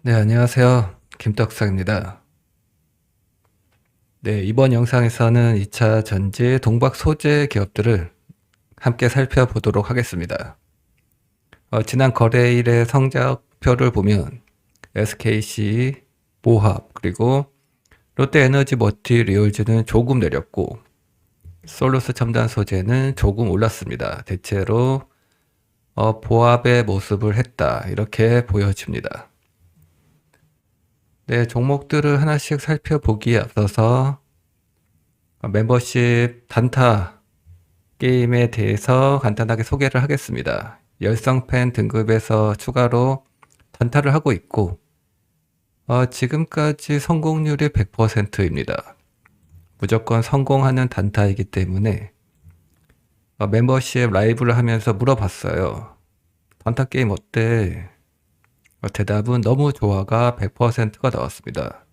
네, 안녕하세요. 김떡상입니다. 네, 이번 영상에서는 2차 전지 동박 소재 기업들을 함께 살펴보도록 하겠습니다. 지난 거래일의 성적표를 보면 SKC, 모합, 그리고 롯데에너지 머티리얼즈는 조금 내렸고 솔루스 첨단 소재는 조금 올랐습니다. 대체로 보합의 모습을 했다, 이렇게 보여집니다. 네, 종목들을 하나씩 살펴보기에 앞서서 멤버십 단타 게임에 대해서 간단하게 소개를 하겠습니다. 열성팬 등급에서 추가로 단타를 하고 있고 지금까지 성공률이 100%입니다. 무조건 성공하는 단타이기 때문에 멤버십 라이브를 하면서 물어봤어요. 단타 게임 어때? 대답은 너무 좋아가 100%가 나왔습니다.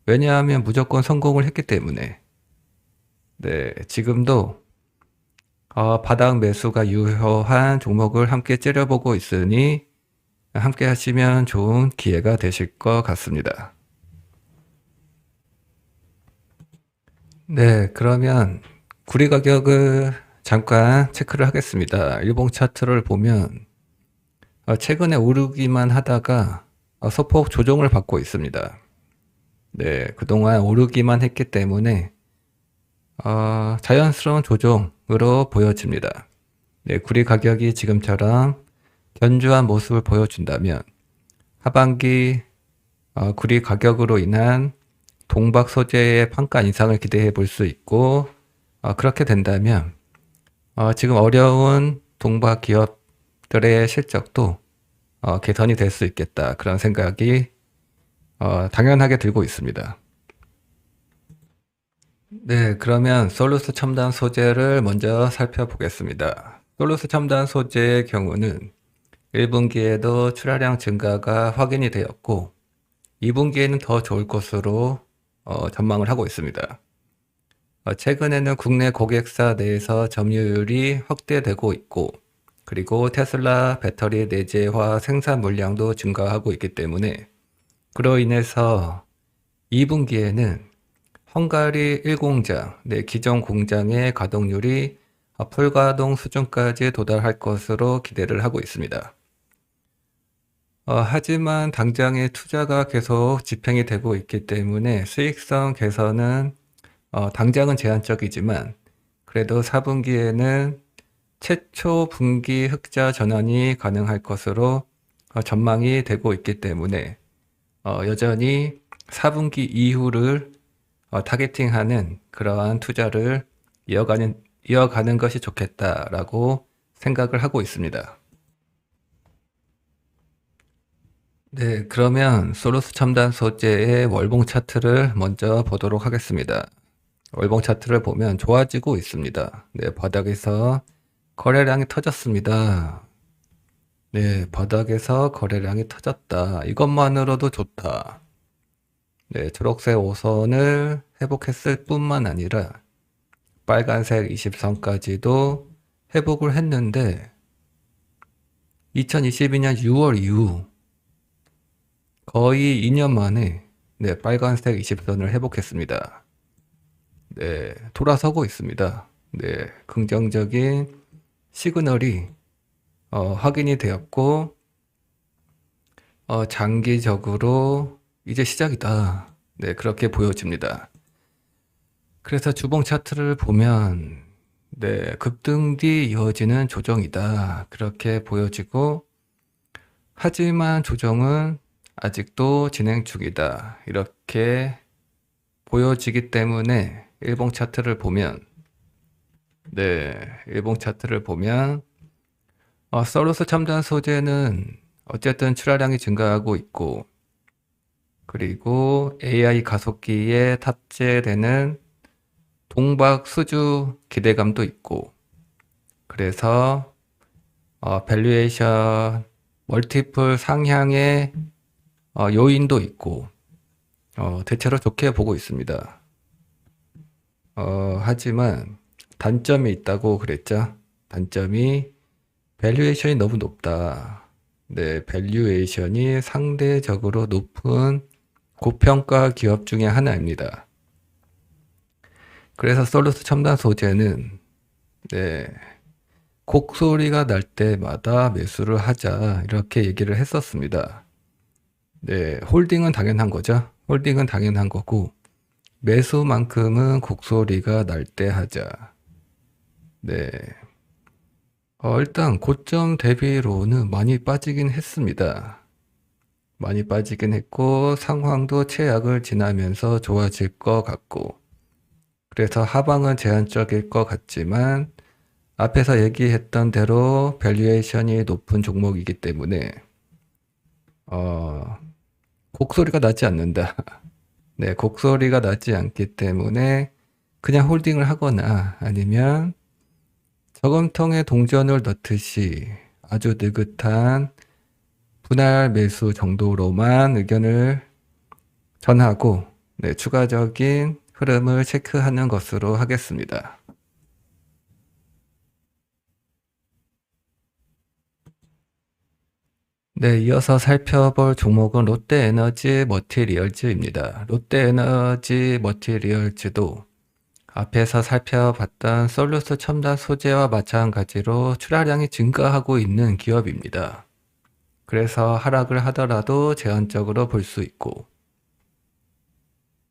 왜냐하면 무조건 성공을 했기 때문에. 네, 지금도 바닥 매수가 유효한 종목을 함께 째려보고 있으니 함께 하시면 좋은 기회가 되실 것 같습니다. 네, 그러면 구리 가격을 잠깐 체크를 하겠습니다. 일봉 차트를 보면 최근에 오르기만 하다가 소폭 조정을 받고 있습니다. 네, 그동안 오르기만 했기 때문에 자연스러운 조정으로 보여집니다. 네, 구리 가격이 지금처럼 견조한 모습을 보여준다면 하반기 구리 가격으로 인한 동박 소재의 판가 인상을 기대해 볼 수 있고 그렇게 된다면 지금 어려운 동박 기업들의 실적도 개선이 될 수 있겠다, 그런 생각이 당연하게 들고 있습니다. 네, 그러면 솔루스 첨단 소재를 먼저 살펴보겠습니다. 솔루스 첨단 소재의 경우는 1분기에도 출하량 증가가 확인이 되었고 2분기에는 더 좋을 것으로 전망을 하고 있습니다. 최근에는 국내 고객사 내에서 점유율이 확대되고 있고 그리고 테슬라 배터리 내재화 생산 물량도 증가하고 있기 때문에 그로 인해서 2분기에는 헝가리 1공장, 기존 공장의 가동률이 풀가동 수준까지 도달할 것으로 기대를 하고 있습니다. 하지만 당장의 투자가 계속 집행이 되고 있기 때문에 수익성 개선은 당장은 제한적이지만 그래도 4분기에는 최초 분기 흑자 전환이 가능할 것으로 전망이 되고 있기 때문에 여전히 4분기 이후를 타겟팅하는 그러한 투자를 이어가는 것이 좋겠다라고 생각을 하고 있습니다. 네, 그러면 솔루스 첨단 소재의 월봉 차트를 먼저 보도록 하겠습니다. 월봉 차트를 보면 좋아지고 있습니다. 네, 바닥에서 거래량이 터졌습니다. 네, 바닥에서 거래량이 터졌다. 이것만으로도 좋다. 네, 초록색 5선을 회복했을 뿐만 아니라 빨간색 20선까지도 회복을 했는데 2022년 6월 이후 거의 2년 만에 빨간색 20선을 회복했습니다. 네, 돌아서고 있습니다. 네, 긍정적인 시그널이 확인이 되었고 장기적으로 이제 시작이다. 네, 그렇게 보여집니다. 그래서 주봉 차트를 보면 급등 뒤 이어지는 조정이다, 그렇게 보여지고 하지만 조정은 아직도 진행 중이다, 이렇게 보여지기 때문에 일봉 차트를 보면 솔루스 첨단 소재는 어쨌든 출하량이 증가하고 있고 그리고 AI 가속기에 탑재되는 동박 수주 기대감도 있고 그래서 밸류에이션 멀티플 상향의 요인도 있고 대체로 좋게 보고 있습니다. 하지만 단점이 있다고 그랬죠. 단점이 밸류에이션이 너무 높다. 네, 밸류에이션이 상대적으로 높은 고평가 기업 중에 하나입니다. 그래서 솔루스 첨단 소재는 네, 곡소리가 날 때마다 매수를 하자 이렇게 얘기를 했었습니다. 네, 홀딩은 당연한 거죠. 홀딩은 당연한 거고 매수만큼은 곡소리가 날 때 하자. 네. 일단 고점 대비로는 많이 빠지긴 했습니다. 많이 빠지긴 했고 상황도 최악을 지나면서 좋아질 것 같고 그래서 하방은 제한적일 것 같지만 앞에서 얘기했던 대로 밸류에이션이 높은 종목이기 때문에 곡소리가 나지 않는다. 네, 곡소리가 나지 않기 때문에 그냥 홀딩을 하거나 아니면 저금통에 동전을 넣듯이 아주 느긋한 분할 매수 정도로만 의견을 전하고 네, 추가적인 흐름을 체크하는 것으로 하겠습니다. 네, 이어서 살펴볼 종목은 롯데에너지 머티리얼즈입니다. 롯데에너지 머티리얼즈도 앞에서 살펴봤던 솔루스 첨단 소재와 마찬가지로 출하량이 증가하고 있는 기업입니다. 그래서 하락을 하더라도 제한적으로 볼 수 있고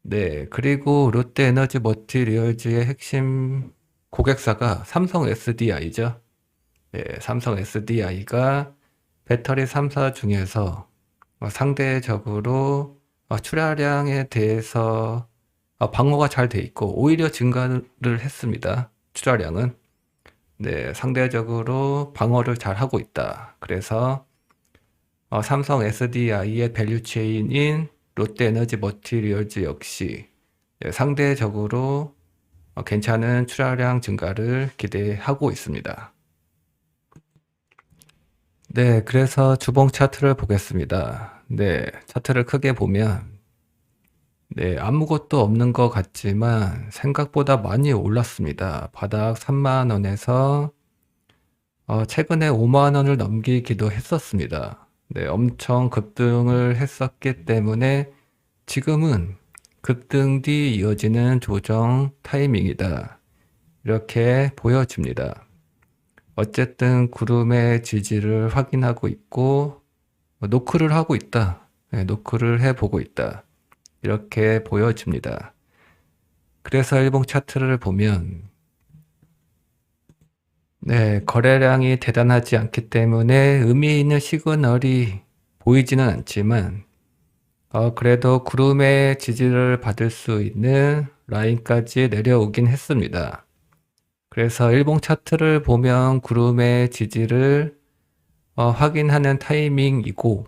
네, 그리고 롯데에너지 머티리얼즈의 핵심 고객사가 삼성 SDI죠. 네, 삼성 SDI가 배터리 3사 중에서 상대적으로 출하량에 대해서 방어가 잘 돼 있고 오히려 증가를 했습니다. 출하량은. 네, 상대적으로 방어를 잘 하고 있다. 그래서 삼성 SDI의 밸류체인인 롯데에너지 머티리얼즈 역시 상대적으로 괜찮은 출하량 증가를 기대하고 있습니다. 네, 그래서 주봉 차트를 보겠습니다. 네, 차트를 크게 보면 네, 아무것도 없는 것 같지만 생각보다 많이 올랐습니다. 바닥 3만 원에서 최근에 5만 원을 넘기기도 했었습니다. 네, 엄청 급등을 했었기 때문에 지금은 급등 뒤 이어지는 조정 타이밍이다. 이렇게 보여집니다. 어쨌든 구름의 지지를 확인하고 있고 노크를 하고 있다. 네, 노크를 해보고 있다. 이렇게 보여집니다. 그래서 일봉 차트를 보면 네, 거래량이 대단하지 않기 때문에 의미 있는 시그널이 보이지는 않지만 그래도 구름의 지지를 받을 수 있는 라인까지 내려오긴 했습니다. 그래서 일봉 차트를 보면 구름의 지지를 확인하는 타이밍이고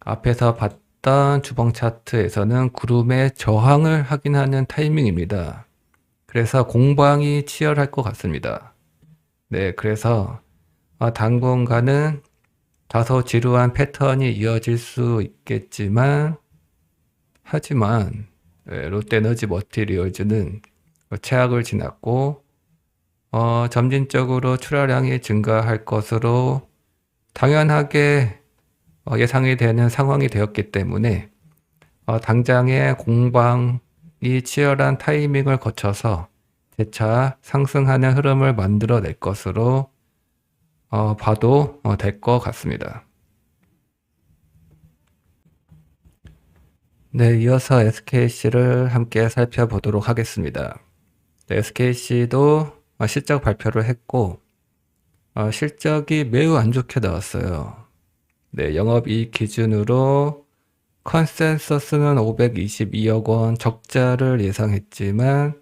앞에서 봤던 주봉 차트에서는 구름의 저항을 확인하는 타이밍입니다. 그래서 공방이 치열할 것 같습니다. 네, 그래서 당분간은 다소 지루한 패턴이 이어질 수 있겠지만 하지만 롯데에너지 머티리얼즈는 최악을 지났고 점진적으로 출하량이 증가할 것으로 당연하게 예상이 되는 상황이 되었기 때문에 당장의 공방이 치열한 타이밍을 거쳐서 재차 상승하는 흐름을 만들어낼 것으로 봐도 될 것 같습니다. 네, 이어서 SKC를 함께 살펴보도록 하겠습니다. 네, SKC도 실적 발표를 했고 실적이 매우 안 좋게 나왔어요. 네, 영업이익 기준으로 컨센서스는 522억 원 적자를 예상했지만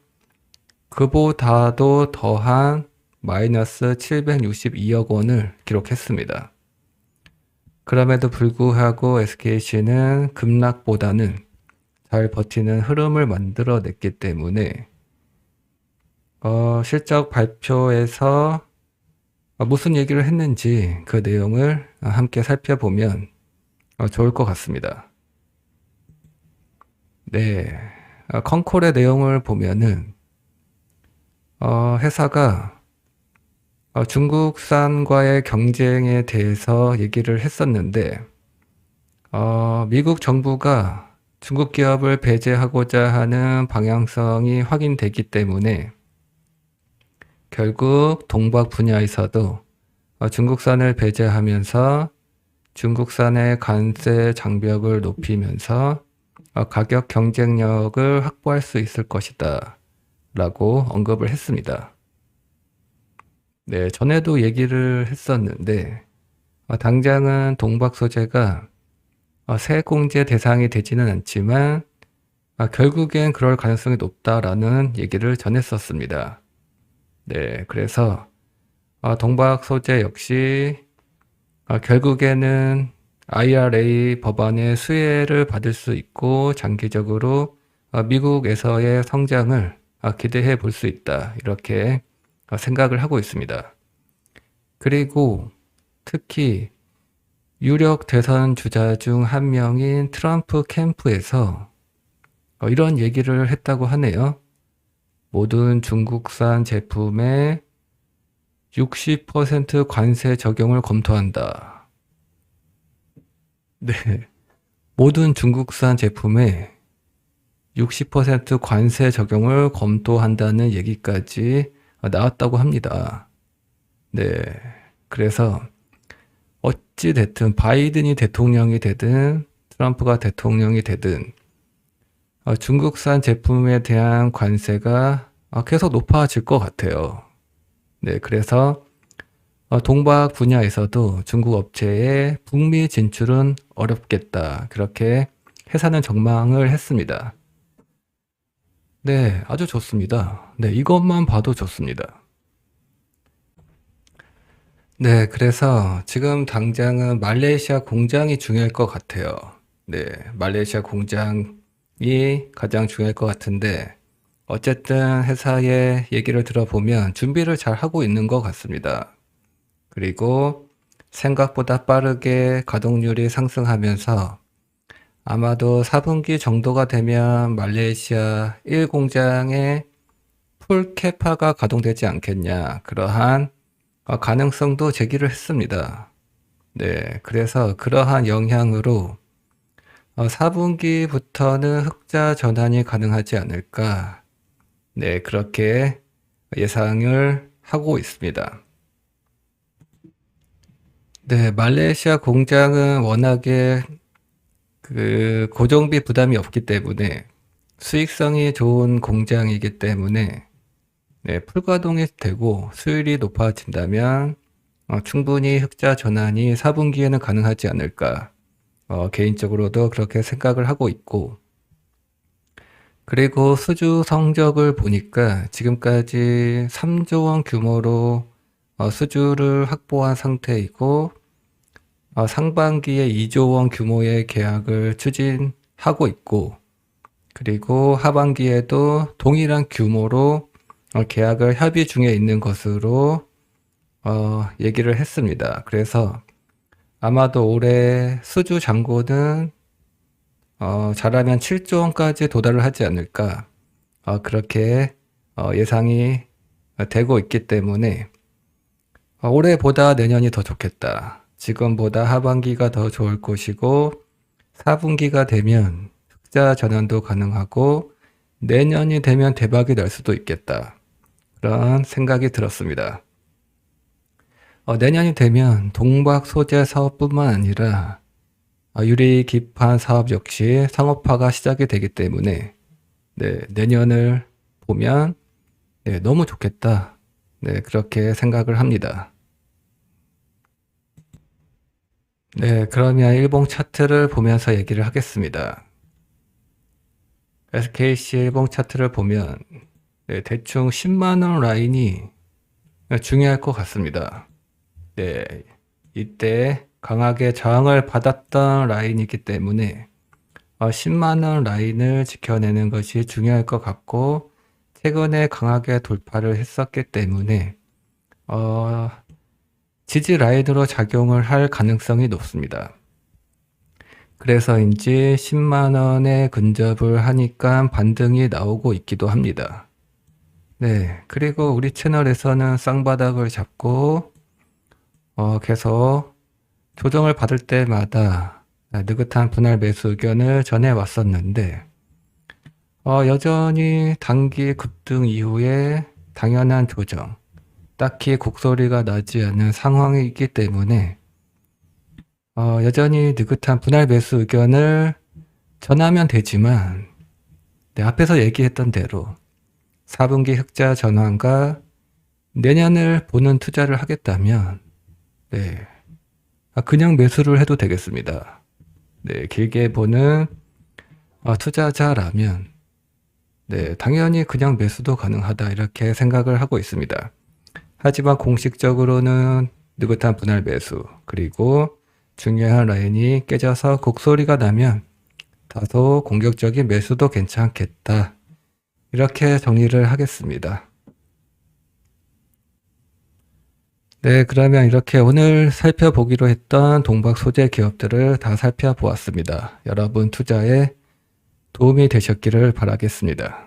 그보다도 더한 마이너스 762억 원을 기록했습니다. 그럼에도 불구하고 SKC는 급락보다는 잘 버티는 흐름을 만들어냈기 때문에 실적 발표에서 무슨 얘기를 했는지 그 내용을 함께 살펴보면 좋을 것 같습니다. 네, 컨콜의 내용을 보면은 회사가 중국산과의 경쟁에 대해서 얘기를 했었는데, 미국 정부가 중국 기업을 배제하고자 하는 방향성이 확인되기 때문에 결국 동박 분야에서도 중국산을 배제하면서 중국산의 관세 장벽을 높이면서 가격 경쟁력을 확보할 수 있을 것이다 라고 언급을 했습니다. 네, 전에도 얘기를 했었는데 당장은 동박 소재가 세공제 대상이 되지는 않지만 결국엔 그럴 가능성이 높다라는 얘기를 전했었습니다. 네, 그래서 동박 소재 역시 결국에는 IRA 법안의 수혜를 받을 수 있고 장기적으로 미국에서의 성장을 기대해 볼 수 있다. 이렇게 생각을 하고 있습니다. 그리고 특히 유력 대선 주자 중 한 명인 트럼프 캠프에서 이런 얘기를 했다고 하네요. 모든 중국산 제품에 60% 관세 적용을 검토한다. 네. 모든 중국산 제품에 60% 관세 적용을 검토한다는 얘기까지 나왔다고 합니다. 네. 그래서 어찌 됐든 바이든이 대통령이 되든 트럼프가 대통령이 되든 중국산 제품에 대한 관세가 계속 높아질 것 같아요. 네, 그래서 동박 분야에서도 중국 업체의 북미 진출은 어렵겠다. 그렇게 회사는 전망을 했습니다. 네, 아주 좋습니다. 네, 이것만 봐도 좋습니다. 네, 그래서 지금 당장은 말레이시아 공장이 중요할 것 같아요. 네, 말레이시아 공장이 가장 중요할 것 같은데, 어쨌든 회사의 얘기를 들어보면 준비를 잘 하고 있는 것 같습니다. 그리고 생각보다 빠르게 가동률이 상승하면서 아마도 4분기 정도가 되면 말레이시아 1공장에 풀 캐파가 가동되지 않겠냐, 그러한 가능성도 제기를 했습니다. 네, 그래서 그러한 영향으로 4분기부터는 흑자 전환이 가능하지 않을까. 네, 그렇게 예상을 하고 있습니다. 네, 말레이시아 공장은 워낙에 그 고정비 부담이 없기 때문에 수익성이 좋은 공장이기 때문에 네, 풀가동이 되고 수율이 높아진다면 충분히 흑자 전환이 4분기에는 가능하지 않을까. 개인적으로도 그렇게 생각을 하고 있고, 그리고 수주 성적을 보니까 지금까지 3조 원 규모로 수주를 확보한 상태이고, 상반기에 2조 원 규모의 계약을 추진하고 있고, 그리고 하반기에도 동일한 규모로 계약을 협의 중에 있는 것으로 얘기를 했습니다. 그래서 아마도 올해 수주 잔고는 잘하면 7조 원까지 도달을 하지 않을까 그렇게 예상이 되고 있기 때문에 올해보다 내년이 더 좋겠다. 지금보다 하반기가 더 좋을 것이고 4분기가 되면 흑자 전환도 가능하고 내년이 되면 대박이 날 수도 있겠다. 그런 생각이 들었습니다. 내년이 되면 동박 소재 사업뿐만 아니라 유리 기판 사업 역시 상업화가 시작이 되기 때문에 네, 내년을 보면 네, 너무 좋겠다. 네, 그렇게 생각을 합니다. 네, 그러면 일봉 차트를 보면서 얘기를 하겠습니다. SKC 일봉 차트를 보면 네, 대충 10만원 라인이 중요할 것 같습니다. 네, 이때 강하게 저항을 받았던 라인이기 때문에 10만원 라인을 지켜내는 것이 중요할 것 같고 최근에 강하게 돌파를 했었기 때문에 지지 라인으로 작용을 할 가능성이 높습니다. 그래서인지 10만원에 근접을 하니까 반등이 나오고 있기도 합니다. 네. 그리고 우리 채널에서는 쌍바닥을 잡고 계속 조정을 받을 때마다 느긋한 분할 매수 의견을 전해 왔었는데 여전히 단기 급등 이후에 당연한 조정, 딱히 곡소리가 나지 않는 상황이 있기 때문에 여전히 느긋한 분할 매수 의견을 전하면 되지만 앞에서 얘기했던 대로 4분기 흑자 전환과 내년을 보는 투자를 하겠다면 그냥 매수를 해도 되겠습니다. 길게 보는 투자자라면 당연히 그냥 매수도 가능하다 이렇게 생각을 하고 있습니다. 하지만 공식적으로는 느긋한 분할 매수 그리고 중요한 라인이 깨져서 곡소리가 나면 다소 공격적인 매수도 괜찮겠다 이렇게 정리를 하겠습니다. 그러면 이렇게 오늘 살펴보기로 했던 동박 소재 기업들을 다 살펴보았습니다. 여러분 투자에 도움이 되셨기를 바라겠습니다.